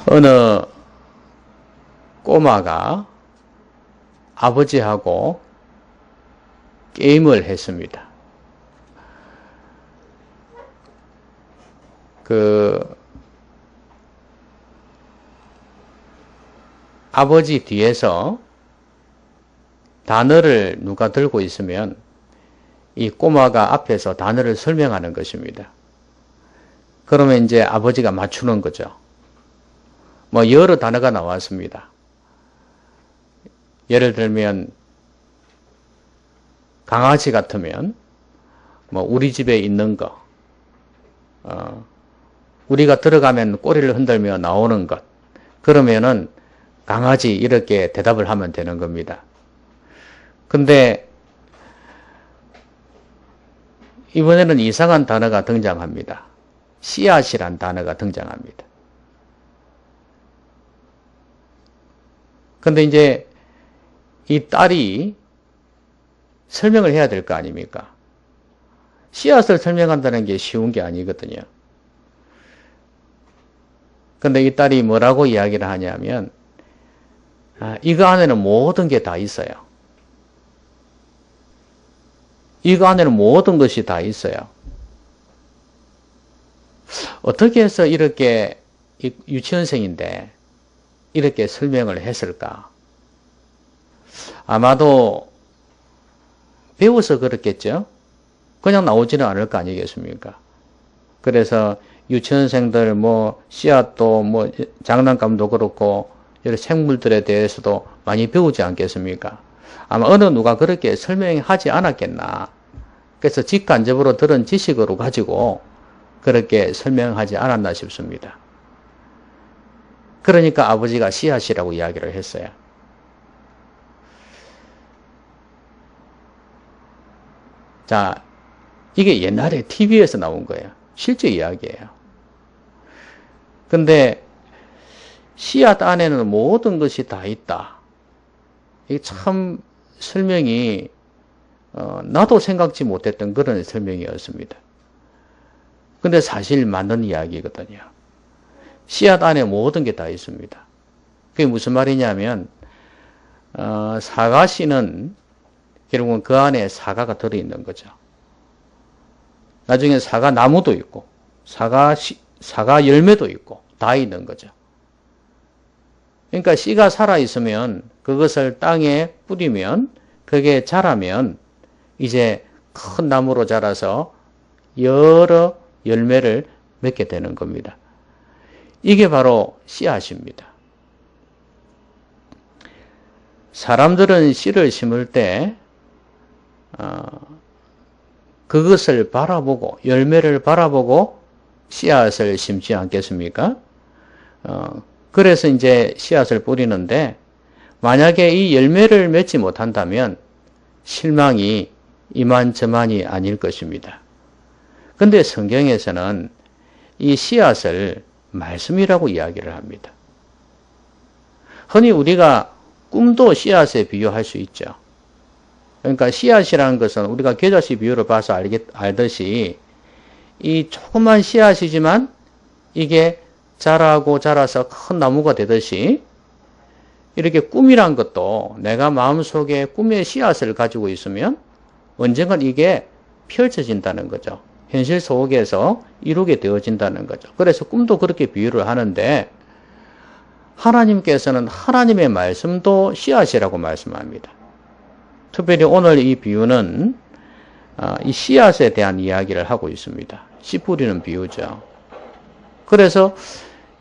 어느 꼬마가 아버지하고 게임을 했습니다. 아버지 뒤에서 단어를 누가 들고 있으면 이 꼬마가 앞에서 단어를 설명하는 것입니다. 그러면 이제 아버지가 맞추는 거죠. 뭐 여러 단어가 나왔습니다. 예를 들면 강아지 같으면 뭐 우리 집에 있는 거, 우리가 들어가면 꼬리를 흔들며 나오는 것, 그러면은 강아지 이렇게 대답을 하면 되는 겁니다. 근데 이번에는 이상한 단어가 등장합니다. 씨앗이란 단어가 등장합니다. 근데 이제 이 딸이 설명을 해야 될 거 아닙니까? 씨앗을 설명한다는 게 쉬운 게 아니거든요. 근데 이 딸이 뭐라고 이야기를 하냐면, 이거 안에는 모든 게 다 있어요. 이거 안에는 모든 것이 다 있어요. 어떻게 해서 이렇게 유치원생인데 이렇게 설명을 했을까? 아마도 배워서 그렇겠죠? 그냥 나오지는 않을 거 아니겠습니까? 그래서 유치원생들 뭐 씨앗도 뭐 장난감도 그렇고 여러 생물들에 대해서도 많이 배우지 않겠습니까? 아마 어느 누가 그렇게 설명하지 않았겠나. 그래서 직간접으로 들은 지식으로 가지고 그렇게 설명하지 않았나 싶습니다. 그러니까 아버지가 씨앗이라고 이야기를 했어요. 자, 이게 옛날에 TV에서 나온 거예요. 실제 이야기예요. 근데 씨앗 안에는 모든 것이 다 있다. 이게 참 설명이 나도 생각지 못했던 그런 설명이었습니다. 근데 사실 맞는 이야기거든요. 씨앗 안에 모든 게 다 있습니다. 그게 무슨 말이냐면 사과씨는 결국은 그 안에 사과가 들어있는 거죠. 나중에 사과 나무도 있고 사과 열매도 있고 다 있는 거죠. 그러니까 씨가 살아있으면 그것을 땅에 뿌리면 그게 자라면 이제 큰 나무로 자라서 여러 열매를 맺게 되는 겁니다. 이게 바로 씨앗입니다. 사람들은 씨를 심을 때 그것을 바라보고 열매를 바라보고 씨앗을 심지 않겠습니까? 그래서 이제 씨앗을 뿌리는데 만약에 이 열매를 맺지 못한다면 실망이 이만저만이 아닐 것입니다. 근데 성경에서는 이 씨앗을 말씀이라고 이야기를 합니다. 흔히 우리가 꿈도 씨앗에 비유할 수 있죠. 그러니까 씨앗이라는 것은 우리가 겨자씨 비유를 봐서 알듯이 이 조그만 씨앗이지만 이게 자라고 자라서 큰 나무가 되듯이 이렇게 꿈이란 것도 내가 마음속에 꿈의 씨앗을 가지고 있으면 언젠간 이게 펼쳐진다는 거죠. 현실 속에서 이루게 되어진다는 거죠. 그래서 꿈도 그렇게 비유를 하는데 하나님께서는 하나님의 말씀도 씨앗이라고 말씀합니다. 특별히 오늘 이 비유는 이 씨앗에 대한 이야기를 하고 있습니다. 씨 뿌리는 비유죠. 그래서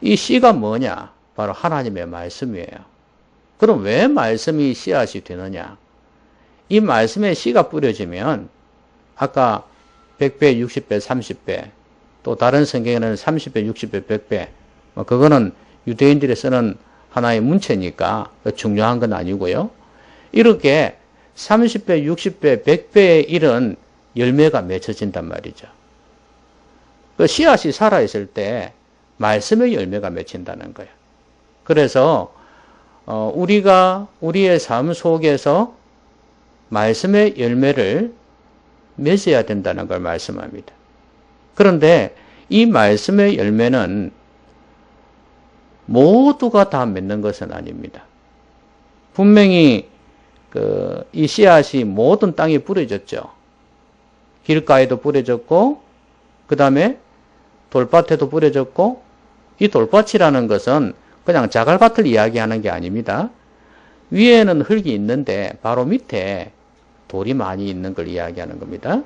이 씨가 뭐냐? 바로 하나님의 말씀이에요. 그럼 왜 말씀이 씨앗이 되느냐? 이 말씀에 씨가 뿌려지면 아까 100배, 60배, 30배 또 다른 성경에는 30배, 60배, 100배 그거는 유대인들이 쓰는 하나의 문체니까 중요한 건 아니고요. 이렇게 30배, 60배, 100배에 이른 열매가 맺혀진단 말이죠. 그 씨앗이 살아있을 때 말씀의 열매가 맺힌다는 거예요. 그래서 우리가 우리의 삶 속에서 말씀의 열매를 맺어야 된다는 걸 말씀합니다. 그런데 이 말씀의 열매는 모두가 다 맺는 것은 아닙니다. 분명히 이 씨앗이 모든 땅에 뿌려졌죠. 길가에도 뿌려졌고, 그 다음에 돌밭에도 뿌려졌고, 이 돌밭이라는 것은 그냥 자갈밭을 이야기하는 게 아닙니다. 위에는 흙이 있는데 바로 밑에 돌이 많이 있는 걸 이야기하는 겁니다.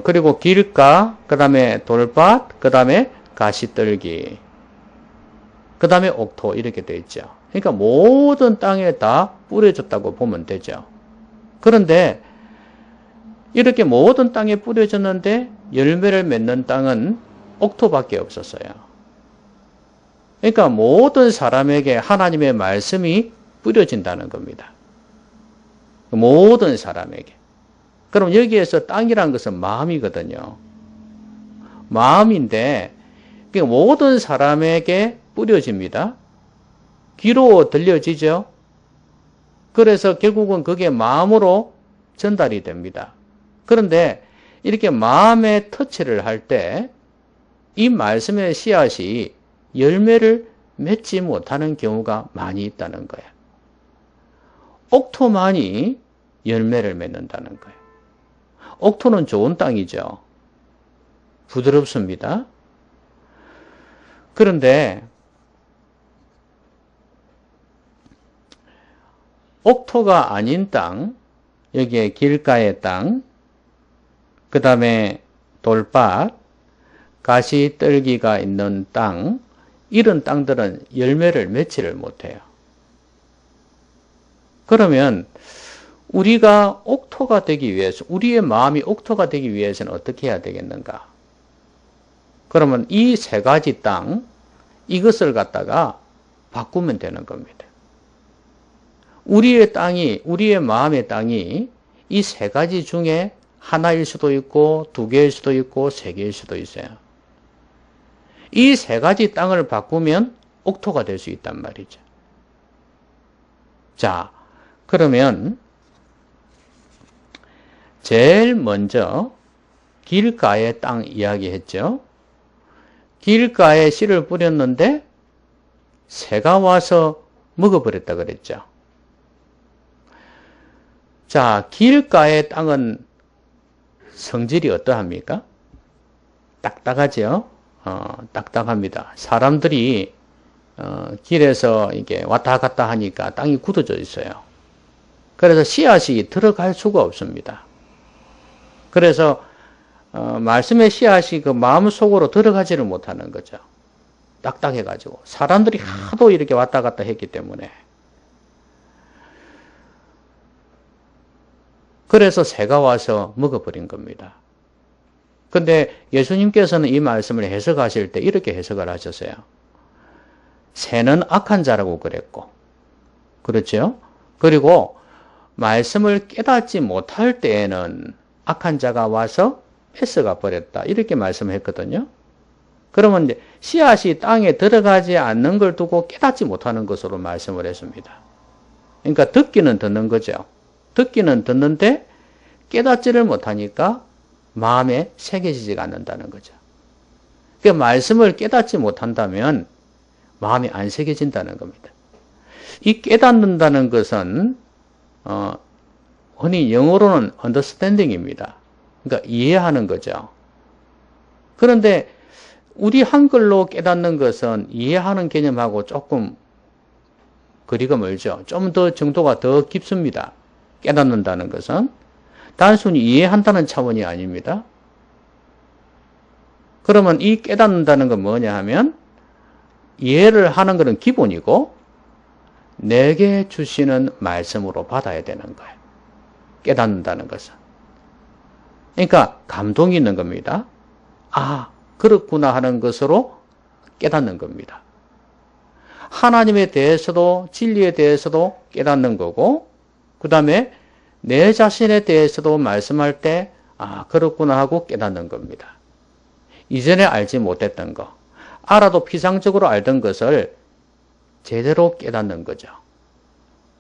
그리고 길가, 그 다음에 돌밭, 그 다음에 가시떨기, 그 다음에 옥토 이렇게 되어 있죠. 그러니까 모든 땅에 다 뿌려졌다고 보면 되죠. 그런데 이렇게 모든 땅에 뿌려졌는데 열매를 맺는 땅은 옥토밖에 없었어요. 그러니까 모든 사람에게 하나님의 말씀이 뿌려진다는 겁니다. 모든 사람에게. 그럼 여기에서 땅이란 것은 마음이거든요. 마음인데 모든 사람에게 뿌려집니다. 귀로 들려지죠. 그래서 결국은 그게 마음으로 전달이 됩니다. 그런데 이렇게 마음의 터치를 할 때 이 말씀의 씨앗이 열매를 맺지 못하는 경우가 많이 있다는 거예요. 옥토만이 열매를 맺는다는 거예요. 옥토는 좋은 땅이죠. 부드럽습니다. 그런데 옥토가 아닌 땅, 여기에 길가의 땅, 그 다음에 돌밭, 가시떨기가 있는 땅, 이런 땅들은 열매를 맺지를 못해요. 그러면 우리가 옥토가 되기 위해서, 우리의 마음이 옥토가 되기 위해서는 어떻게 해야 되겠는가? 그러면 이 세 가지 땅, 이것을 갖다가 바꾸면 되는 겁니다. 우리의 땅이, 우리의 마음의 땅이 이 세 가지 중에 하나일 수도 있고, 두 개일 수도 있고, 세 개일 수도 있어요. 이 세 가지 땅을 바꾸면 옥토가 될 수 있단 말이죠. 자, 그러면 제일 먼저 길가의 땅 이야기했죠. 길가에 씨를 뿌렸는데 새가 와서 먹어버렸다 그랬죠. 자, 길가의 땅은 성질이 어떠합니까? 딱딱하죠? 딱딱합니다. 사람들이 길에서 이게 왔다 갔다 하니까 땅이 굳어져 있어요. 그래서 씨앗이 들어갈 수가 없습니다. 그래서 말씀의 씨앗이 그 마음 속으로 들어가지를 못하는 거죠. 딱딱해가지고 사람들이 하도 이렇게 왔다 갔다 했기 때문에. 그래서 새가 와서 먹어버린 겁니다. 근데 예수님께서는 이 말씀을 해석하실 때 이렇게 해석을 하셨어요. 새는 악한 자라고 그랬고, 그렇죠? 그리고 말씀을 깨닫지 못할 때에는 악한 자가 와서 뺏어가 버렸다. 이렇게 말씀했거든요. 그러면 이제 씨앗이 땅에 들어가지 않는 걸 두고 깨닫지 못하는 것으로 말씀을 했습니다. 그러니까 듣기는 듣는 거죠. 듣기는 듣는데 깨닫지를 못하니까 마음에 새겨지지가 않는다는 거죠. 그러니까 말씀을 깨닫지 못한다면 마음이 안 새겨진다는 겁니다. 이 깨닫는다는 것은 흔히 영어로는 understanding입니다. 그러니까 이해하는 거죠. 그런데 우리 한글로 깨닫는 것은 이해하는 개념하고 조금 거리가 멀죠. 좀 더 정도가 더 깊습니다. 깨닫는다는 것은 단순히 이해한다는 차원이 아닙니다. 그러면 이 깨닫는다는 건 뭐냐 하면 이해를 하는 것은 기본이고 내게 주시는 말씀으로 받아야 되는 거예요. 깨닫는다는 것은. 그러니까 감동이 있는 겁니다. 아, 그렇구나 하는 것으로 깨닫는 겁니다. 하나님에 대해서도 진리에 대해서도 깨닫는 거고 그 다음에 내 자신에 대해서도 말씀할 때 아, 그렇구나 하고 깨닫는 겁니다. 이전에 알지 못했던 거, 알아도 피상적으로 알던 것을 제대로 깨닫는 거죠.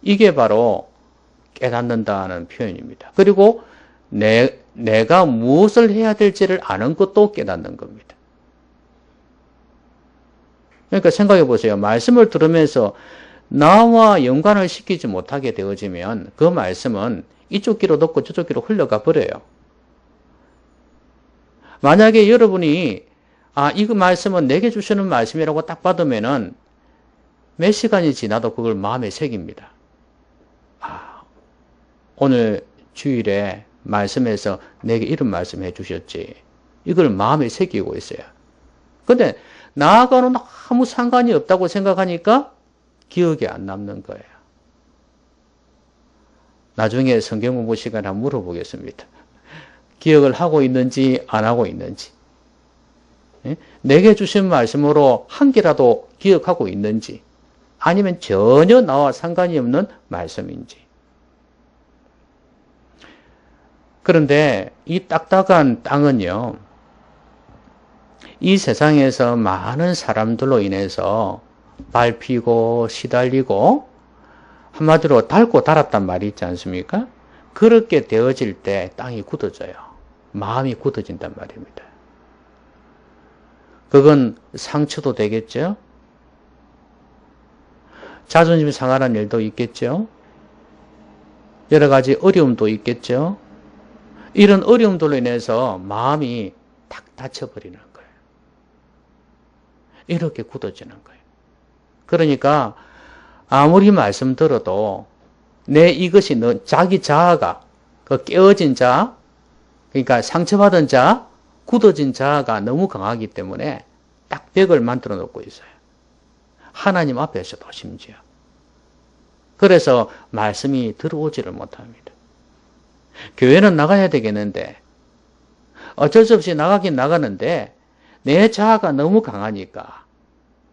이게 바로 깨닫는다는 표현입니다. 그리고 내가 무엇을 해야 될지를 아는 것도 깨닫는 겁니다. 그러니까 생각해 보세요. 말씀을 들으면서 나와 연관을 시키지 못하게 되어지면 그 말씀은 이쪽 귀로 듣고 저쪽 귀로 흘러가 버려요. 만약에 여러분이 이거 말씀은 내게 주시는 말씀이라고 딱 받으면은 몇 시간이 지나도 그걸 마음에 새깁니다. 오늘 주일에 말씀에서 내게 이런 말씀 해주셨지. 이걸 마음에 새기고 있어요. 근데 나하고는 아무 상관이 없다고 생각하니까 기억이 안 남는 거예요. 나중에 성경 공부 시간에 한번 물어보겠습니다. 기억을 하고 있는지 안 하고 있는지. 내게 주신 말씀으로 한 개라도 기억하고 있는지 아니면 전혀 나와 상관이 없는 말씀인지. 그런데 이 딱딱한 땅은요, 이 세상에서 많은 사람들로 인해서 밟히고 시달리고 한마디로 닳고 닳았단 말이 있지 않습니까? 그렇게 되어질 때 땅이 굳어져요. 마음이 굳어진단 말입니다. 그건 상처도 되겠죠? 자존심 상하는 일도 있겠죠? 여러 가지 어려움도 있겠죠? 이런 어려움들로 인해서 마음이 탁 닫혀버리는 거예요. 이렇게 굳어지는 거예요. 그러니까 아무리 말씀 들어도 내 이것이 자기 자아가 그 깨어진 자아, 그러니까 상처받은 자아, 굳어진 자아가 너무 강하기 때문에 딱 벽을 만들어 놓고 있어요. 하나님 앞에서도 심지어. 그래서 말씀이 들어오지를 못합니다. 교회는 나가야 되겠는데 어쩔 수 없이 나가긴 나가는데 내 자아가 너무 강하니까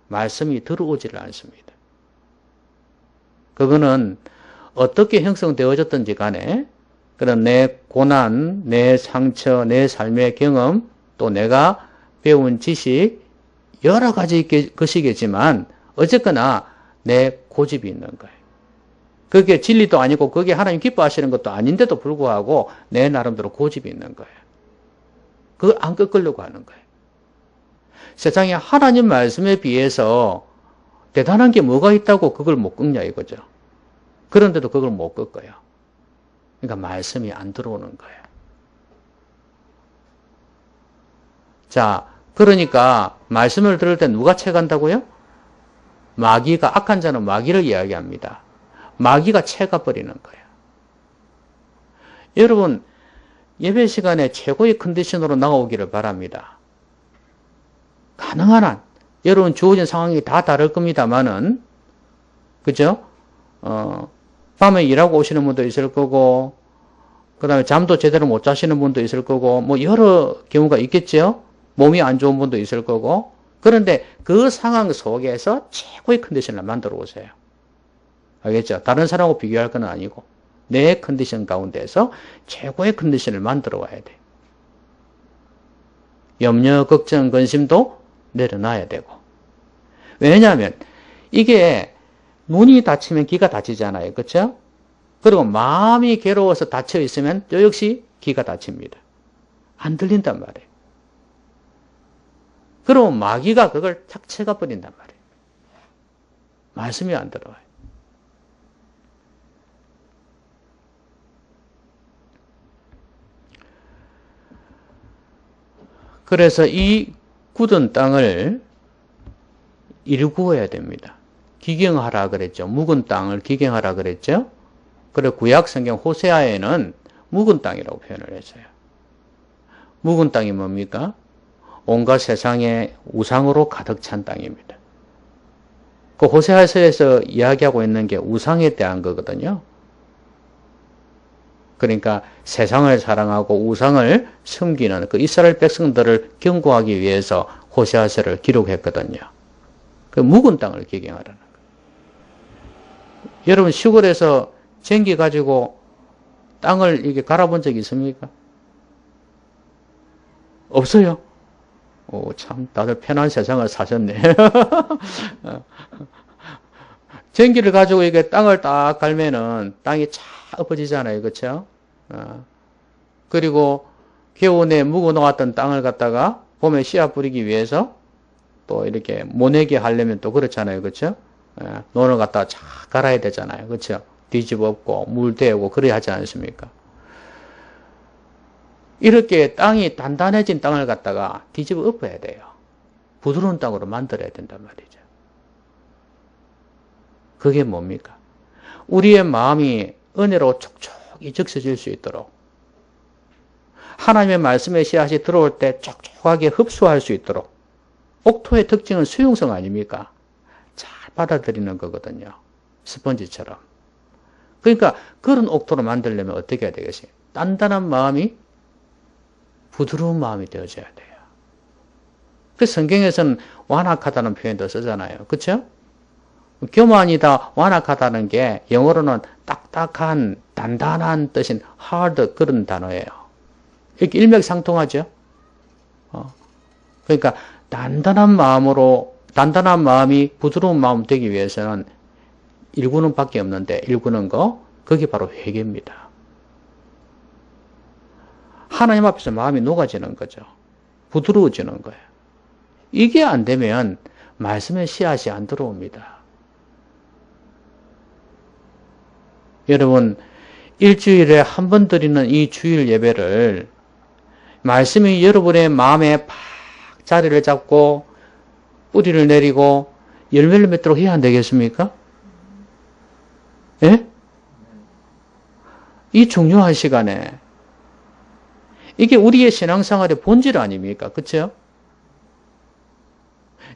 말씀이 들어오지를 않습니다. 그거는 어떻게 형성되어졌든지 간에 그런 내 고난, 내 상처, 내 삶의 경험, 또 내가 배운 지식 여러 가지 것이겠지만 어쨌거나 내 고집이 있는 거예요. 그게 진리도 아니고 그게 하나님 기뻐하시는 것도 아닌데도 불구하고 내 나름대로 고집이 있는 거예요. 그걸 안 꺾으려고 하는 거예요. 세상에 하나님 말씀에 비해서 대단한 게 뭐가 있다고 그걸 못 꺾냐 이거죠. 그런데도 그걸 못 꺾어요. 그러니까 말씀이 안 들어오는 거예요. 자, 그러니까 말씀을 들을 때 누가 채간다고요? 마귀가, 악한 자는 마귀를 이야기합니다. 마귀가 채가버리는 거예요. 여러분, 예배 시간에 최고의 컨디션으로 나오기를 바랍니다. 가능한 한, 여러분 주어진 상황이 다 다를 겁니다만은, 그죠? 밤에 일하고 오시는 분도 있을 거고, 그 다음에 잠도 제대로 못 자시는 분도 있을 거고, 뭐 여러 경우가 있겠죠? 몸이 안 좋은 분도 있을 거고, 그런데 그 상황 속에서 최고의 컨디션을 만들어 오세요. 알겠죠? 다른 사람하고 비교할 건 아니고 내 컨디션 가운데서 최고의 컨디션을 만들어 와야 돼. 염려, 걱정, 근심도 내려놔야 되고. 왜냐하면 이게 눈이 다치면 귀가 다치잖아요. 그렇죠? 그리고 마음이 괴로워서 닫혀 있으면 또 역시 귀가 다칩니다. 안 들린단 말이에요. 그러면 마귀가 그걸 탁 채가 버린단 말이에요. 말씀이 안 들어와요. 그래서 이 굳은 땅을 일구어야 됩니다. 기경하라 그랬죠. 묵은 땅을 기경하라 그랬죠. 그리고 구약 성경 호세아에는 묵은 땅이라고 표현을 했어요. 묵은 땅이 뭡니까? 온갖 세상의 우상으로 가득 찬 땅입니다. 그 호세아서에서 이야기하고 있는 게 우상에 대한 거거든요. 그러니까 세상을 사랑하고 우상을 섬기는 그 이스라엘 백성들을 경고하기 위해서 호세아서를 기록했거든요. 그 묵은 땅을 기경하라는 거예요. 여러분 시골에서 쟁기 가지고 땅을 이렇게 갈아본 적이 있습니까? 없어요. 오, 참 다들 편한 세상을 사셨네. 쟁기를 가지고 이게 땅을 딱 갈면은 땅이 차 엎어지잖아요. 그렇죠? 그리고 겨우내 묵어 놓았던 땅을 갖다가 봄에 씨앗 뿌리기 위해서 또 이렇게 모내게 하려면 또 그렇잖아요. 그렇죠? 논을 갖다가 쫙 갈아야 되잖아요. 그렇죠? 뒤집어 엎고 물 대고 그래야 하지 않습니까? 이렇게 땅이 단단해진 땅을 갖다가 뒤집어 엎어야 돼요. 부드러운 땅으로 만들어야 된단 말이죠. 그게 뭡니까? 우리의 마음이 은혜로 촉촉이 적셔질 수 있도록, 하나님의 말씀의 씨앗이 들어올 때 촉촉하게 흡수할 수 있도록, 옥토의 특징은 수용성 아닙니까? 잘 받아들이는 거거든요. 스펀지처럼. 그러니까 그런 옥토로 만들려면 어떻게 해야 되겠어요? 단단한 마음이 부드러운 마음이 되어져야 돼요. 그래서 성경에서는 완악하다는 표현도 쓰잖아요. 그렇죠? 교만이다, 완악하다는 게 영어로는 딱딱한, 단단한 뜻인 hard 그런 단어예요. 이렇게 일맥상통하죠? 그러니까 단단한 마음이 부드러운 마음 되기 위해서는 1군은 밖에 없는데 1군은 그게 바로 회개입니다. 하나님 앞에서 마음이 녹아지는 거죠. 부드러워지는 거예요. 이게 안 되면 말씀의 씨앗이 안 들어옵니다. 여러분, 일주일에 한 번 드리는 이 주일 예배를 말씀이 여러분의 마음에 팍 자리를 잡고 뿌리를 내리고 열매를 맺도록 해야 안 되겠습니까? 예? 이 중요한 시간에 이게 우리의 신앙생활의 본질 아닙니까? 그렇죠?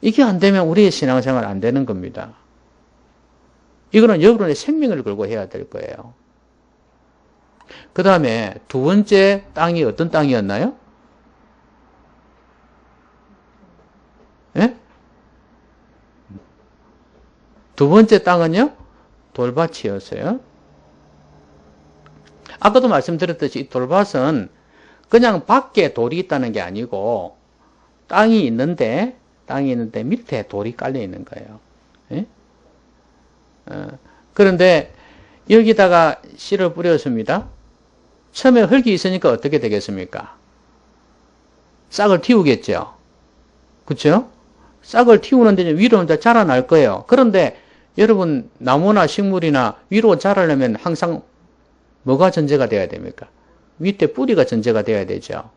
이게 안 되면 우리의 신앙생활 안 되는 겁니다. 이거는 여러분의 생명을 걸고 해야 될 거예요. 그 다음에 두 번째 땅이 어떤 땅이었나요? 예? 두 번째 땅은요? 돌밭이었어요. 아까도 말씀드렸듯이 이 돌밭은 그냥 밖에 돌이 있다는 게 아니고 땅이 있는데 밑에 돌이 깔려 있는 거예요. 예? 그런데 여기다가 씨를 뿌렸습니다. 처음에 흙이 있으니까 어떻게 되겠습니까? 싹을 틔우겠죠. 그렇죠? 싹을 틔우는데 위로 자라날 거예요. 그런데 여러분 나무나 식물이나 위로 자라려면 항상 뭐가 전제가 돼야 됩니까? 밑에 뿌리가 전제가 돼야 되죠.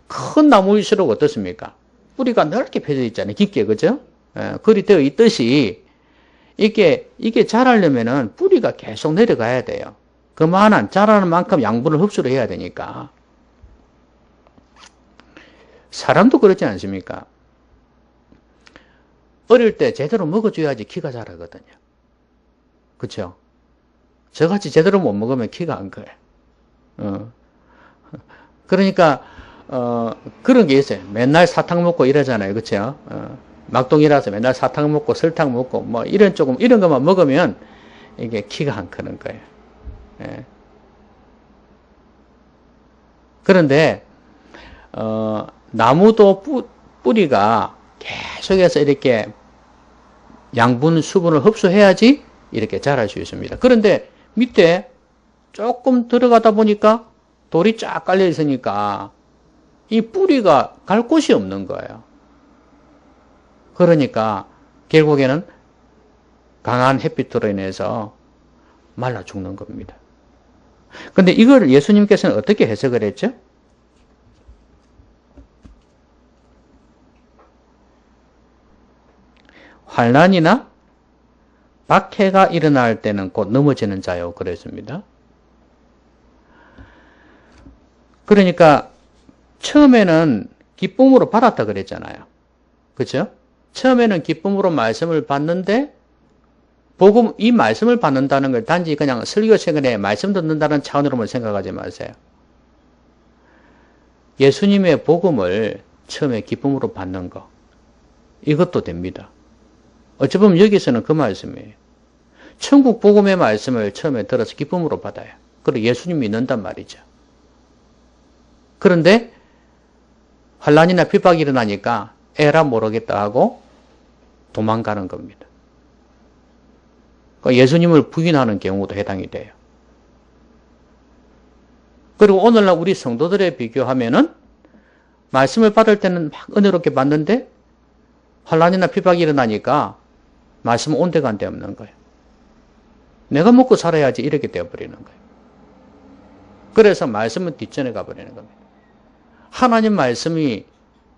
큰 나무일수록 어떻습니까? 뿌리가 넓게 펴져 있잖아요. 깊게, 그죠? 그리 되어 있듯이 이게 자라려면은 뿌리가 계속 내려가야 돼요. 그만한 자라는 만큼 양분을 흡수를 해야 되니까. 사람도 그렇지 않습니까? 어릴 때 제대로 먹어줘야지 키가 자라거든요. 그렇죠? 저같이 제대로 못 먹으면 키가 안 커요. 그러니까 그런 게 있어요. 맨날 사탕 먹고 이러잖아요. 그렇죠? 막동이라서 맨날 사탕 먹고 설탕 먹고 뭐 이런 것만 먹으면 이게 키가 안 크는 거예요. 예. 그런데 나무도 뿌리가 계속해서 이렇게 양분, 수분을 흡수해야지 이렇게 자랄 수 있습니다. 그런데 밑에 조금 들어가다 보니까 돌이 쫙 깔려 있으니까 이 뿌리가 갈 곳이 없는 거예요. 그러니까 결국에는 강한 햇빛으로 인해서 말라 죽는 겁니다. 근데 이걸 예수님께서는 어떻게 해석을 했죠? 환난이나 박해가 일어날 때는 곧 넘어지는 자요 그랬습니다. 그러니까 처음에는 기쁨으로 받았다 그랬잖아요. 그렇죠? 처음에는 기쁨으로 말씀을 받는데 이 말씀을 받는다는 걸 단지 그냥 설교 시간에 말씀 듣는다는 차원으로만 생각하지 마세요. 예수님의 복음을 처음에 기쁨으로 받는 거, 이것도 됩니다. 어찌 보면 여기서는 그 말씀이에요. 천국 복음의 말씀을 처음에 들어서 기쁨으로 받아요. 그리고 예수님 믿는단 말이죠. 그런데 환난이나 핍박이 일어나니까 에라 모르겠다 하고 도망가는 겁니다. 예수님을 부인하는 경우도 해당이 돼요. 그리고 오늘날 우리 성도들에 비교하면은 말씀을 받을 때는 막 은혜롭게 받는데 환란이나 핍박이 일어나니까 말씀은 온데간데 없는 거예요. 내가 먹고 살아야지 이렇게 되어버리는 거예요. 그래서 말씀은 뒷전에 가버리는 겁니다. 하나님 말씀이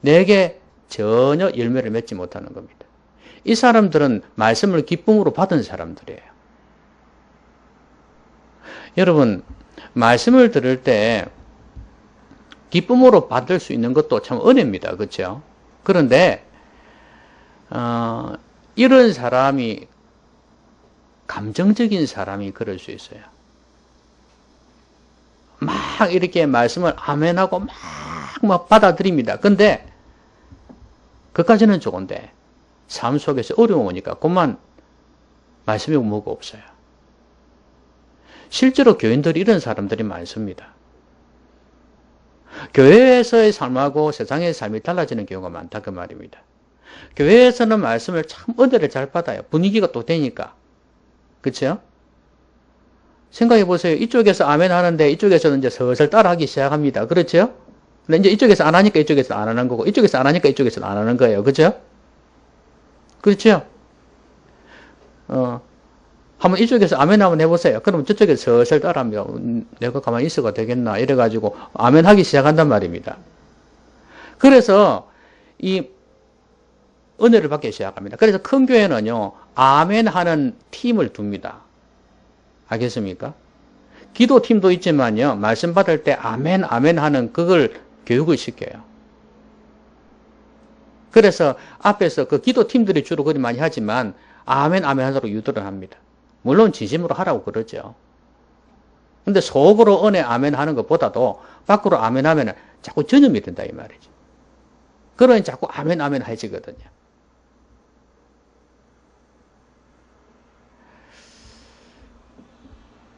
내게 전혀 열매를 맺지 못하는 겁니다. 이 사람들은 말씀을 기쁨으로 받은 사람들이에요. 여러분, 말씀을 들을 때 기쁨으로 받을 수 있는 것도 참 은혜입니다. 그렇죠? 그런데 이런 사람이 감정적인 사람이 그럴 수 있어요. 막 이렇게 말씀을 아멘하고 막 받아들입니다. 근데 그까지는 좋은데 삶 속에서 어려움이 오니까 그만 말씀이 뭐가 없어요. 실제로 교인들이 이런 사람들이 많습니다. 교회에서의 삶하고 세상의 삶이 달라지는 경우가 많다 그 말입니다. 교회에서는 말씀을 참 은혜를 잘 받아요. 분위기가 또 되니까. 그렇죠? 생각해 보세요. 이쪽에서 아멘 하는데 이쪽에서는 이제 슬슬 따라하기 시작합니다. 그렇죠? 근데 이제 이쪽에서 안 하니까 이쪽에서 안 하는 거고 이쪽에서 안 하니까 이쪽에서 안 하는 거예요. 그렇죠? 그렇죠? 한번 이쪽에서 아멘 한번 해보세요. 그러면 저쪽에서 슬슬 따라합니다. 내가 가만히 있어가 되겠나 이래가지고 아멘 하기 시작한단 말입니다. 그래서 이 은혜를 받기 시작합니다. 그래서 큰 교회는요, 아멘 하는 팀을 둡니다. 알겠습니까? 기도팀도 있지만요, 말씀 받을 때 아멘, 아멘 하는 그걸 교육을 시켜요. 그래서 앞에서 그 기도팀들이 주로 그리 많이 하지만, 아멘, 아멘 하도록 유도를 합니다. 물론 진심으로 하라고 그러죠. 근데 속으로 은혜 아멘 하는 것보다도 밖으로 아멘 하면 자꾸 전염이 된다, 이 말이죠. 그러니 자꾸 아멘, 아멘 해지거든요.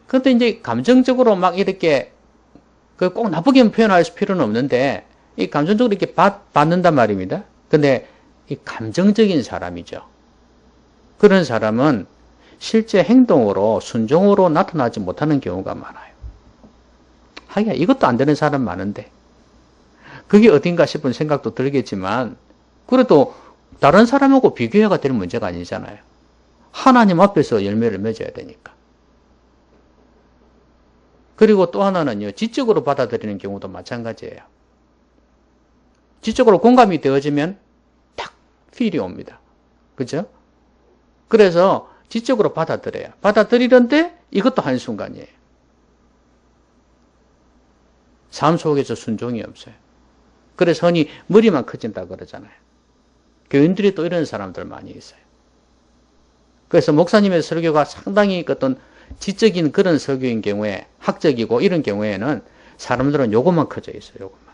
그런데 이제 감정적으로 막 이렇게 꼭 나쁘게 표현할 필요는 없는데 이 감정적으로 이렇게 받는단 말입니다. 근데 이 감정적인 사람이죠. 그런 사람은 실제 행동으로 순종으로 나타나지 못하는 경우가 많아요. 하기야 이것도 안 되는 사람 많은데 그게 어딘가 싶은 생각도 들겠지만 그래도 다른 사람하고 비교해가 될 문제가 아니잖아요. 하나님 앞에서 열매를 맺어야 되니까. 그리고 또 하나는요, 지적으로 받아들이는 경우도 마찬가지예요. 지적으로 공감이 되어지면 탁 필이 옵니다. 그죠? 그래서 지적으로 받아들여요. 받아들이는데 이것도 한순간이에요. 삶 속에서 순종이 없어요. 그래서 흔히 머리만 커진다 그러잖아요. 교인들이 또 이런 사람들 많이 있어요. 그래서 목사님의 설교가 상당히 어떤 지적인 그런 설교인 경우에 학적이고 이런 경우에는 사람들은 요것만 커져 있어요. 요것만.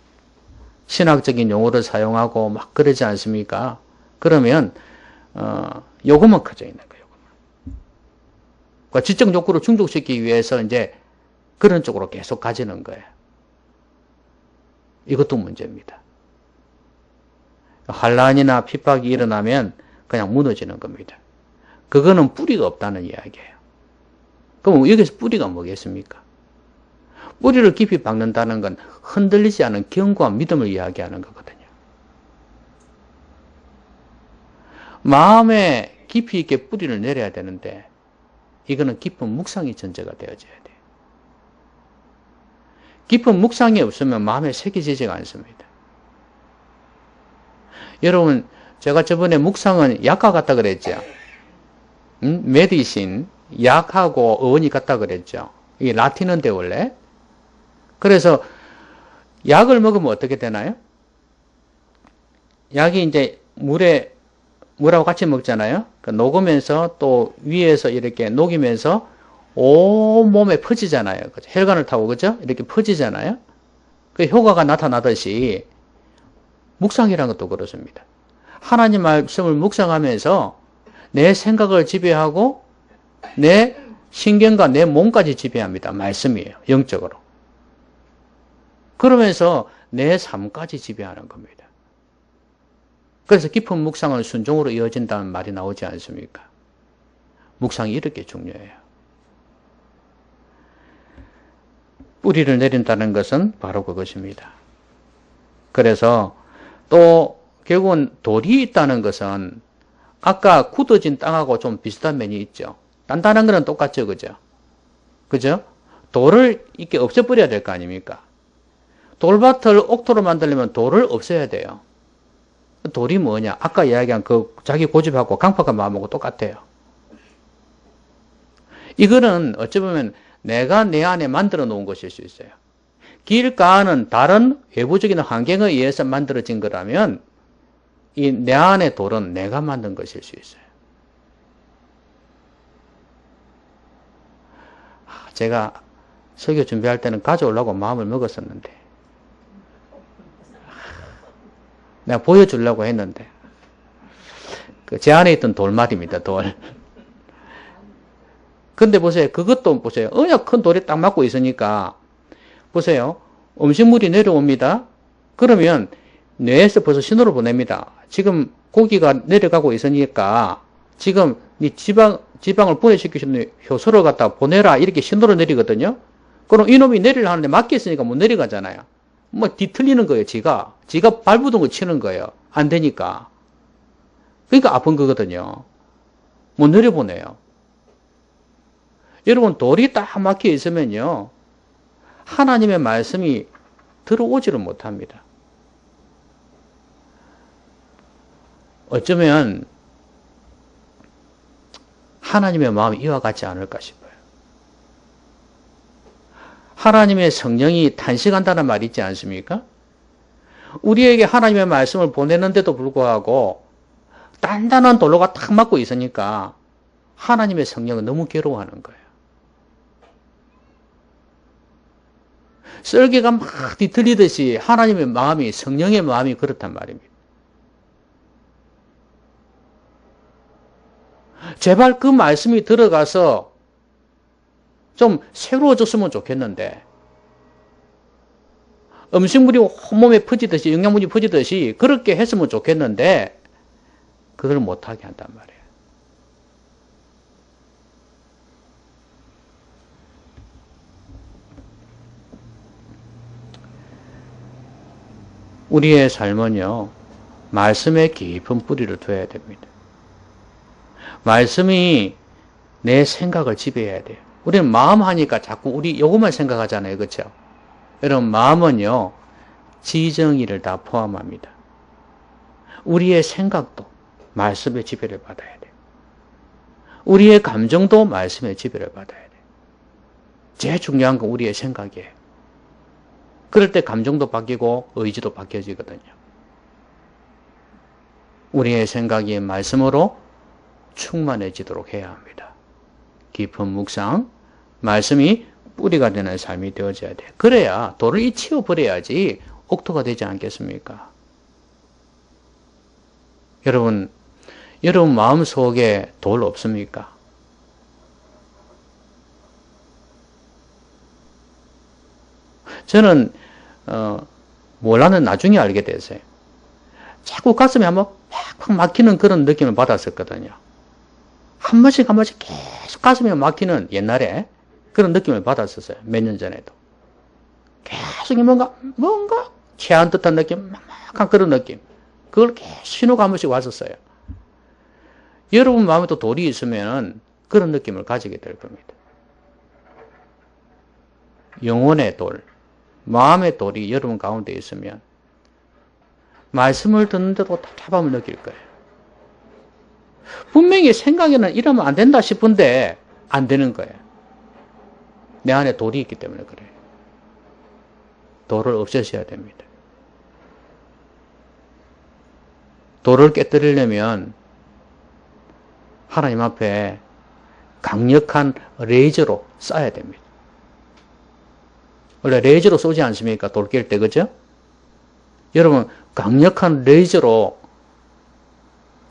신학적인 용어를 사용하고 막 그러지 않습니까? 그러면 요것만 커져 있는 거예요. 요것만. 그러니까 지적 욕구를 충족시키기 위해서 이제 그런 쪽으로 계속 가지는 거예요. 이것도 문제입니다. 환란이나 핍박이 일어나면 그냥 무너지는 겁니다. 그거는 뿌리가 없다는 이야기예요. 그럼 여기서 뿌리가 뭐겠습니까? 뿌리를 깊이 박는다는 건 흔들리지 않은 견고한 믿음을 이야기하는 거거든요. 마음에 깊이 있게 뿌리를 내려야 되는데 이거는 깊은 묵상이 전제가 되어져야 돼요. 깊은 묵상이 없으면 마음에 새겨지지가 않습니다. 여러분, 제가 저번에 묵상은 약과 같다 그랬죠. 메디신, 약하고 어원이 같다 그랬죠. 이게 라틴어인데 원래. 그래서 약을 먹으면 어떻게 되나요? 약이 이제 물하고 같이 먹잖아요. 녹으면서 또 위에서 이렇게 녹이면서 온 몸에 퍼지잖아요. 혈관을 타고, 그죠? 이렇게 퍼지잖아요. 그 효과가 나타나듯이 묵상이라는 것도 그렇습니다. 하나님 말씀을 묵상하면서 내 생각을 지배하고 내 신경과 내 몸까지 지배합니다. 말씀이에요. 영적으로. 그러면서 내 삶까지 지배하는 겁니다. 그래서 깊은 묵상은 순종으로 이어진다는 말이 나오지 않습니까? 묵상이 이렇게 중요해요. 뿌리를 내린다는 것은 바로 그것입니다. 그래서 또 결국은 돌이 있다는 것은 아까 굳어진 땅하고 좀 비슷한 면이 있죠. 단단한 거는 똑같죠. 그죠? 그죠? 돌을 이렇게 없애버려야 될 거 아닙니까? 돌밭을 옥토로 만들려면 돌을 없애야 돼요. 돌이 뭐냐? 아까 이야기한 그 자기 고집하고 강팍한 마음하고 똑같아요. 이거는 어찌 보면 내가 내 안에 만들어 놓은 것일 수 있어요. 길가는 다른 외부적인 환경에 의해서 만들어진 거라면 이 내 안의 돌은 내가 만든 것일 수 있어요. 제가 설교 준비할 때는 가져오려고 마음을 먹었었는데 내가 보여주려고 했는데 제 안에 있던 돌말입니다. 돌. 근데 보세요. 그것도 보세요. 언약 큰 돌에 딱 맞고 있으니까 보세요. 음식물이 내려옵니다. 그러면 뇌에서 벌써 신호를 보냅니다. 지금 고기가 내려가고 있으니까 지금 이 지방을 분해시킬 수 있는 효소를 갖다 보내라 이렇게 신호를 내리거든요. 그럼 이놈이 내리려 하는데 막혀 있으니까 못 내려가잖아요. 뭐 뒤틀리는 거예요. 지가 발부둥 거 치는 거예요. 안 되니까. 그러니까 아픈 거거든요. 못 내려보내요. 여러분 돌이 딱 막혀 있으면요. 하나님의 말씀이 들어오지를 못합니다. 어쩌면 하나님의 마음이 이와 같지 않을까 싶어요. 하나님의 성령이 탄식한다는 말이 있지 않습니까? 우리에게 하나님의 말씀을 보내는데도 불구하고 단단한 돌로가 탁 맞고 있으니까 하나님의 성령은 너무 괴로워하는 거예요. 썰개가 막 뒤틀리듯이 하나님의 마음이, 성령의 마음이 그렇단 말입니다. 제발 그 말씀이 들어가서 좀 새로워졌으면 좋겠는데 음식물이 온몸에 퍼지듯이 영양분이 퍼지듯이 그렇게 했으면 좋겠는데 그걸 못하게 한단 말이에요. 우리의 삶은요, 말씀에 깊은 뿌리를 둬야 됩니다. 말씀이 내 생각을 지배해야 돼요. 우리는 마음 하니까 자꾸 우리 요것만 생각하잖아요. 그렇죠? 여러분, 마음은요, 지정의를 다 포함합니다. 우리의 생각도 말씀의 지배를 받아야 돼요. 우리의 감정도 말씀의 지배를 받아야 돼요. 제일 중요한 건 우리의 생각이에요. 그럴 때 감정도 바뀌고 의지도 바뀌어지거든요. 우리의 생각이 말씀으로 충만해지도록 해야 합니다. 깊은 묵상, 말씀이 뿌리가 되는 삶이 되어져야 돼요. 그래야 돌을 치워버려야지 옥토가 되지 않겠습니까? 여러분 마음속에 돌 없습니까? 저는 몰라는 나중에 알게 됐어요. 자꾸 가슴에 한번 팍팍 막히는 그런 느낌을 받았었거든요. 한 번씩 계속 가슴에 막히는 옛날에 그런 느낌을 받았었어요. 몇 년 전에도. 계속 뭔가 체한 듯한 느낌, 막막한 그런 느낌. 그걸 계속 신호가 한 번씩 왔었어요. 여러분 마음에도 돌이 있으면 그런 느낌을 가지게 될 겁니다. 영혼의 돌, 마음의 돌이 여러분 가운데 있으면 말씀을 듣는데도 답답함을 느낄 거예요. 분명히 생각에는 이러면 안 된다 싶은데 안 되는 거예요. 내 안에 돌이 있기 때문에 그래요. 돌을 없애셔야 됩니다. 돌을 깨뜨리려면 하나님 앞에 강력한 레이저로 쏴야 됩니다. 원래 레이저로 쏘지 않습니까? 돌 깰 때, 그죠? 여러분, 강력한 레이저로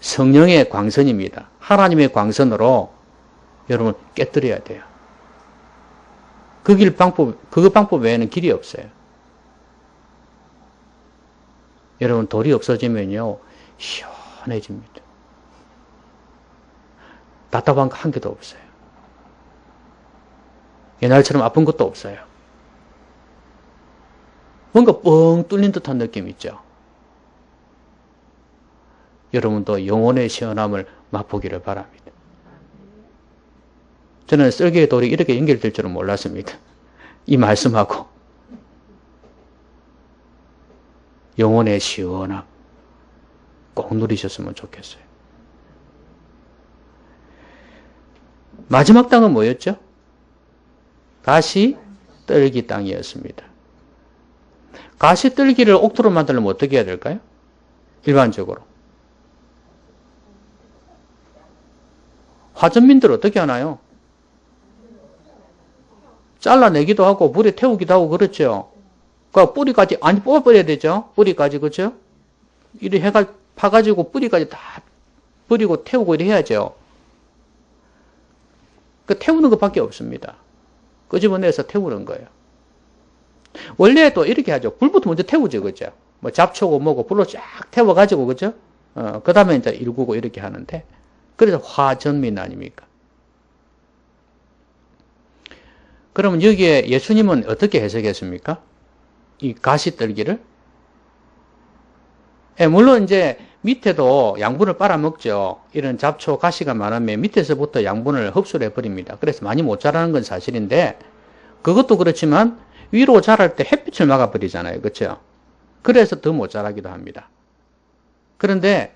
성령의 광선입니다. 하나님의 광선으로 여러분 깨뜨려야 돼요. 그 방법 외에는 길이 없어요. 여러분, 돌이 없어지면요, 시원해집니다. 답답한 거 한 개도 없어요. 옛날처럼 아픈 것도 없어요. 뭔가 뻥 뚫린 듯한 느낌 있죠. 여러분도 영혼의 시원함을 맛보기를 바랍니다. 저는 썰기의 돌이 이렇게 연결될 줄은 몰랐습니다. 이 말씀하고 영혼의 시원함 꼭 누리셨으면 좋겠어요. 마지막 땅은 뭐였죠? 가시 떨기 땅이었습니다. 가시 떨기를 옥토로 만들려면 어떻게 해야 될까요? 일반적으로 화전민들 어떻게 하나요? 잘라내기도 하고 물에 태우기도 하고 그렇죠. 그 뿌리까지 안 뽑아버려야 되죠. 뿌리까지 그렇죠. 이리 해가 파가지고 뿌리까지 다 버리고 태우고 이래 해야죠. 그 태우는 것밖에 없습니다. 끄집어내서 태우는 거예요. 원래 또 이렇게 하죠. 불부터 먼저 태우죠, 그죠? 뭐 잡초고 뭐고 불로 쫙 태워가지고 그죠? 그 다음에 이제 일구고 이렇게 하는데 그래서 화전민 아닙니까? 그러면 여기에 예수님은 어떻게 해석했습니까? 이 가시떨기를? 예, 물론 이제 밑에도 양분을 빨아먹죠. 이런 잡초, 가시가 많으면 밑에서부터 양분을 흡수를 해버립니다. 그래서 많이 못 자라는 건 사실인데 그것도 그렇지만 위로 자랄 때 햇빛을 막아버리잖아요. 그렇죠? 그래서 더 못 자라기도 합니다. 그런데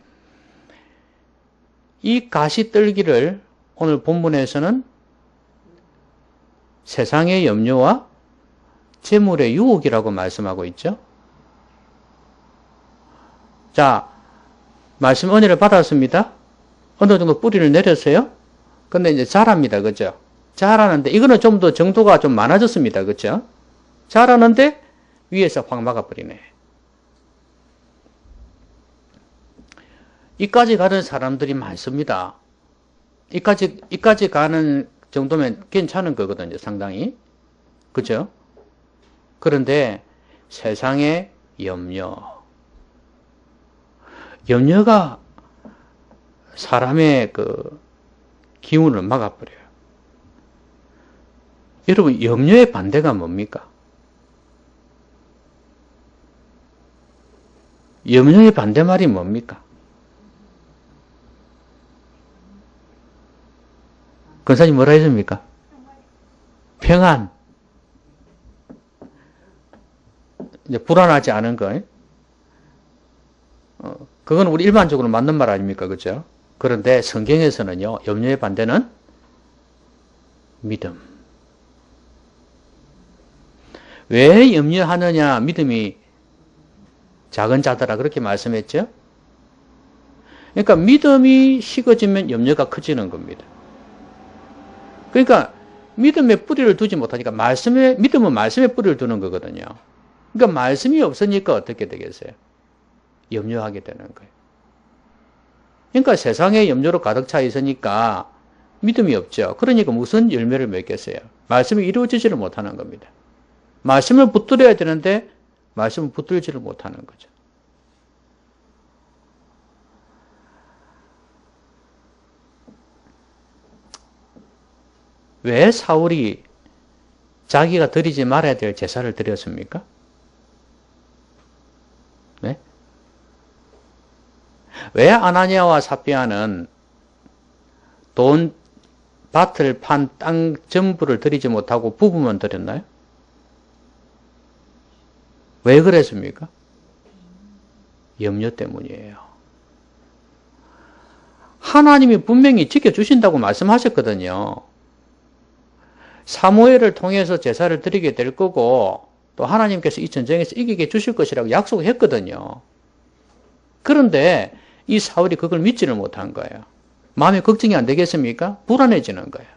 이 가시떨기를 오늘 본문에서는 세상의 염려와 재물의 유혹이라고 말씀하고 있죠. 자, 말씀 은혜를 받았습니다. 어느 정도 뿌리를 내렸어요. 근데 이제 자랍니다. 그죠? 자라는데 이거는 좀 더 정도가 좀 많아졌습니다. 그죠? 자라는데 위에서 확 막아버리네. 이까지 가는 사람들이 많습니다. 이까지 가는 정도면 괜찮은 거거든요. 상당히. 그죠? 그런데 세상의 염려가 사람의 그 기운을 막아버려요. 여러분, 염려의 반대가 뭡니까? 염려의 반대말이 뭡니까? 권사님 뭐라 했습니까? 평안. 이제 불안하지 않은 거. 그건 우리 일반적으로 맞는 말 아닙니까? 그죠? 그런데 성경에서는요, 염려의 반대는 믿음. 왜 염려하느냐? 믿음이 작은 자들아. 그렇게 말씀했죠? 그러니까 믿음이 식어지면 염려가 커지는 겁니다. 그러니까 믿음에 뿌리를 두지 못하니까 믿음은 말씀에 뿌리를 두는 거거든요. 그러니까 말씀이 없으니까 어떻게 되겠어요? 염려하게 되는 거예요. 그러니까 세상에 염려로 가득 차 있으니까 믿음이 없죠. 그러니까 무슨 열매를 맺겠어요? 말씀이 이루어지지를 못하는 겁니다. 말씀을 붙들어야 되는데 말씀을 붙들지를 못하는 거죠. 왜 사울이 자기가 드리지 말아야 될 제사를 드렸습니까? 네? 왜 아나니아와 삽비아는 밭을 판 땅 전부를 드리지 못하고 부부만 드렸나요? 왜 그랬습니까? 염려 때문이에요. 하나님이 분명히 지켜주신다고 말씀하셨거든요. 사무엘을 통해서 제사를 드리게 될 거고 또 하나님께서 이 전쟁에서 이기게 주실 것이라고 약속을 했거든요. 그런데 이 사울이 그걸 믿지를 못한 거예요. 마음이 걱정이 안 되겠습니까? 불안해지는 거예요.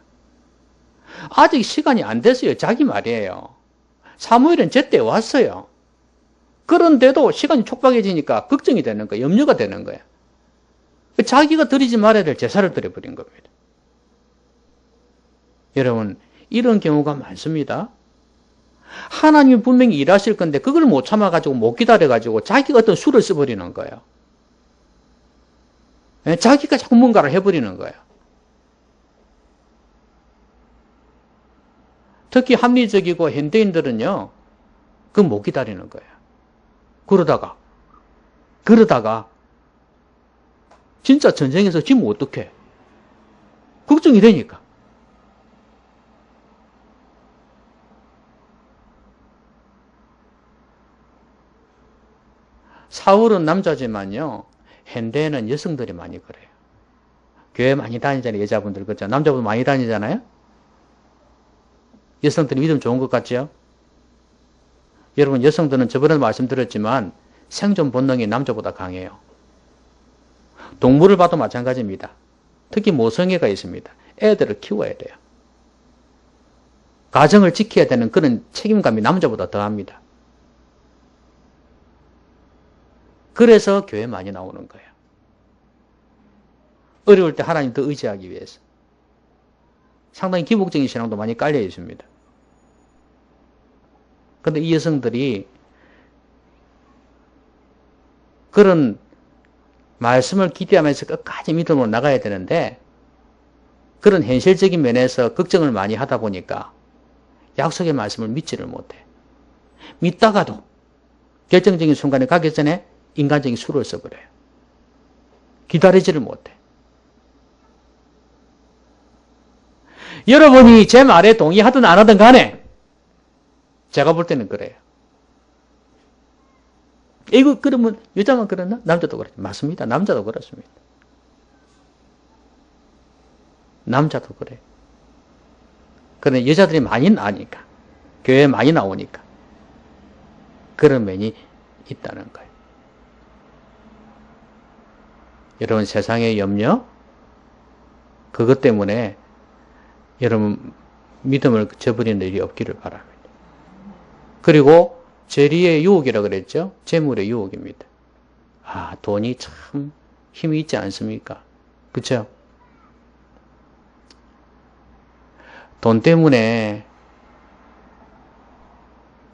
아직 시간이 안 됐어요. 자기 말이에요. 사무엘은 제때 왔어요. 그런데도 시간이 촉박해지니까 걱정이 되는 거예요. 염려가 되는 거예요. 자기가 드리지 말아야 될 제사를 드려버린 겁니다. 여러분, 이런 경우가 많습니다. 하나님이 분명히 일하실 건데 그걸 못 참아가지고 못 기다려가지고 자기가 어떤 수를 써버리는 거예요. 자기가 자꾸 뭔가를 해버리는 거예요. 특히 합리적이고 현대인들은요, 그건 못 기다리는 거예요. 그러다가 진짜 전쟁에서 지면 어떡해? 걱정이 되니까. 사울은 남자지만요, 현대에는 여성들이 많이 그래요. 교회 많이 다니잖아요, 여자분들. 그렇죠? 남자분들 많이 다니잖아요? 여성들이 믿음 좋은 것 같죠? 여러분, 여성들은 저번에도 말씀드렸지만 생존 본능이 남자보다 강해요. 동물을 봐도 마찬가지입니다. 특히 모성애가 있습니다. 애들을 키워야 돼요. 가정을 지켜야 되는 그런 책임감이 남자보다 더합니다. 그래서 교회 많이 나오는 거예요. 어려울 때 하나님 더 의지하기 위해서. 상당히 기복적인 신앙도 많이 깔려 있습니다. 근데 이 여성들이 그런 말씀을 기대하면서 끝까지 믿음으로 나가야 되는데, 그런 현실적인 면에서 걱정을 많이 하다 보니까 약속의 말씀을 믿지를 못해. 믿다가도 결정적인 순간에 가기 전에 인간적인 수를 써버려요. 기다리지를 못해. 여러분이 제 말에 동의하든 안 하든 간에 제가 볼 때는 그래요. 이거 그러면 여자만 그랬나? 남자도 그렇지. 맞습니다. 남자도 그렇습니다. 남자도 그래. 그런데 여자들이 많이 나니까, 교회에 많이 나오니까 그런 면이 있다는 거예요. 여러분, 세상의 염려, 그것 때문에 여러분 믿음을 저버리는 일이 없기를 바랍니다. 그리고 재리의 유혹이라 그랬죠? 재물의 유혹입니다. 아, 돈이 참 힘이 있지 않습니까? 그렇죠? 돈 때문에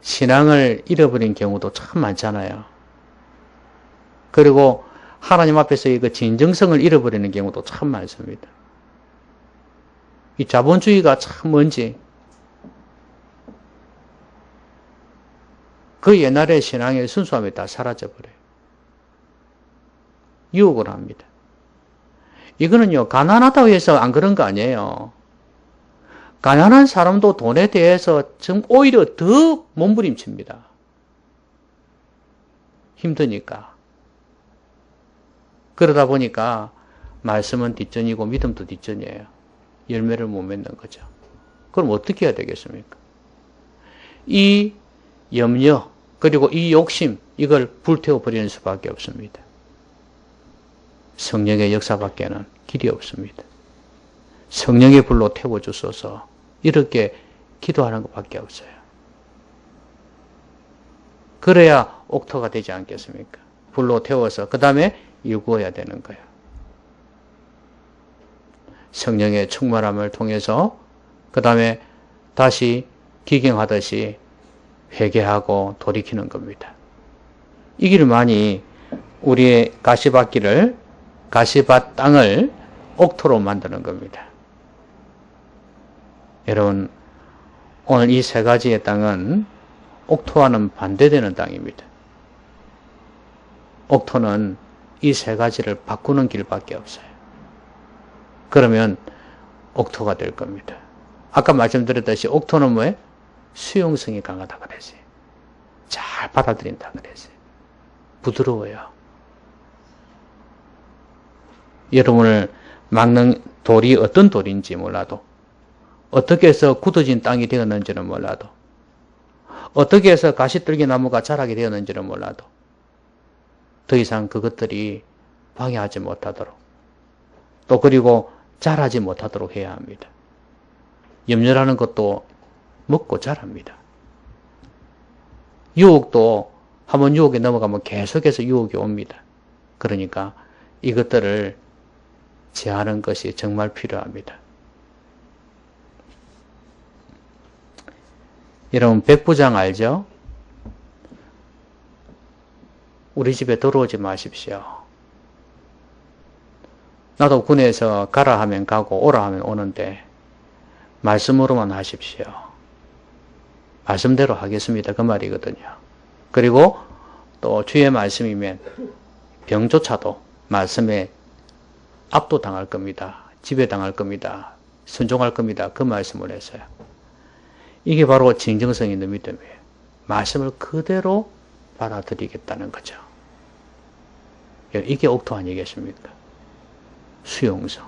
신앙을 잃어버린 경우도 참 많잖아요. 그리고 하나님 앞에서의 그 진정성을 잃어버리는 경우도 참 많습니다. 이 자본주의가 참 뭔지, 그 옛날의 신앙의 순수함이 다 사라져버려요. 유혹을 합니다. 이거는요, 가난하다고 해서 안 그런 거 아니에요. 가난한 사람도 돈에 대해서 좀 오히려 더 몸부림칩니다. 힘드니까. 그러다 보니까 말씀은 뒷전이고 믿음도 뒷전이에요. 열매를 못 맺는 거죠. 그럼 어떻게 해야 되겠습니까? 이 염려, 그리고 이 욕심, 이걸 불태워버리는 수밖에 없습니다. 성령의 역사밖에는 길이 없습니다. 성령의 불로 태워주소서, 이렇게 기도하는 것밖에 없어요. 그래야 옥토가 되지 않겠습니까? 불로 태워서 그 다음에 일구어야 되는 거예요. 성령의 충만함을 통해서 그 다음에 다시 기경하듯이 회개하고 돌이키는 겁니다. 이 길만이 우리의 가시밭 땅을 옥토로 만드는 겁니다. 여러분, 오늘 이 세 가지의 땅은 옥토와는 반대되는 땅입니다. 옥토는 이 세 가지를 바꾸는 길밖에 없어요. 그러면 옥토가 될 겁니다. 아까 말씀드렸듯이 옥토는 뭐예요? 수용성이 강하다 그랬어요. 잘 받아들인다 그랬어요. 부드러워요. 여러분을 막는 돌이 어떤 돌인지 몰라도, 어떻게 해서 굳어진 땅이 되었는지는 몰라도, 어떻게 해서 가시떨기나무가 자라게 되었는지는 몰라도 더 이상 그것들이 방해하지 못하도록, 또 그리고 자라지 못하도록 해야 합니다. 염려라는 것도 먹고 자랍니다. 유혹도 한번 유혹에 넘어가면 계속해서 유혹이 옵니다. 그러니까 이것들을 제하는 것이 정말 필요합니다. 여러분, 백부장 알죠? 우리 집에 들어오지 마십시오. 나도 군에서 가라 하면 가고 오라 하면 오는데 말씀으로만 하십시오. 말씀대로 하겠습니다. 그 말이거든요. 그리고 또 주의 말씀이면 병조차도 말씀에 압도당할 겁니다. 지배당할 겁니다. 순종할 겁니다. 그 말씀을 했어요. 이게 바로 진정성 있는 믿음이에요. 말씀을 그대로 받아들이겠다는 거죠. 이게 옥토 아니겠습니까? 수용성.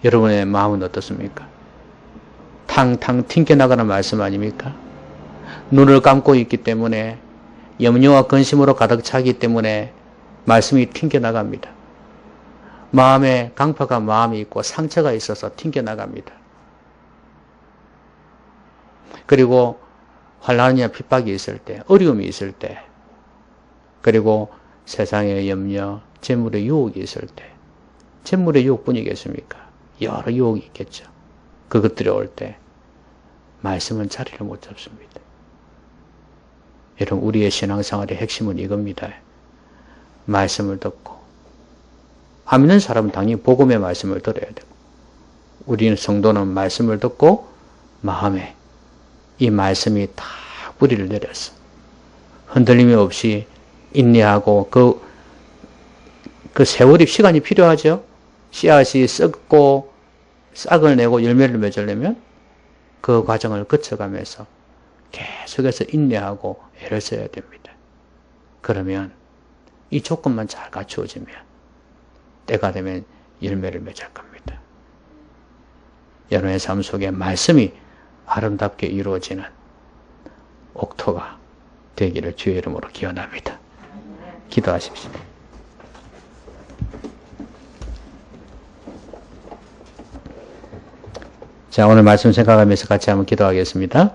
여러분의 마음은 어떻습니까? 탕탕 튕겨나가는 말씀 아닙니까? 눈을 감고 있기 때문에 염려와 근심으로 가득 차기 때문에 말씀이 튕겨나갑니다. 마음에 강팍한 마음이 있고 상처가 있어서 튕겨나갑니다. 그리고 환난이나 핍박이 있을 때, 어려움이 있을 때, 그리고 세상의 염려, 재물의 유혹이 있을 때, 재물의 유혹뿐이겠습니까? 여러 유혹이 있겠죠. 그것들이 올 때 말씀은 자리를 못 잡습니다. 여러분, 우리의 신앙생활의 핵심은 이겁니다. 말씀을 듣고, 안 믿는 사람은 당연히 복음의 말씀을 들어야 되고, 우리는 성도는 말씀을 듣고 마음에 이 말씀이 다 뿌리를 내렸어. 흔들림이 없이 인내하고 그 세월이 시간이 필요하죠. 씨앗이 썩고 싹을 내고 열매를 맺으려면 그 과정을 거쳐가면서 계속해서 인내하고 애를 써야 됩니다. 그러면 이 조건만 잘 갖추어지면 때가 되면 열매를 맺을 겁니다. 여러분의 삶 속에 말씀이 아름답게 이루어지는 옥토가 되기를 주의 이름으로 기원합니다. 기도하십시오. 자, 오늘 말씀 생각하면서 같이 한번 기도하겠습니다.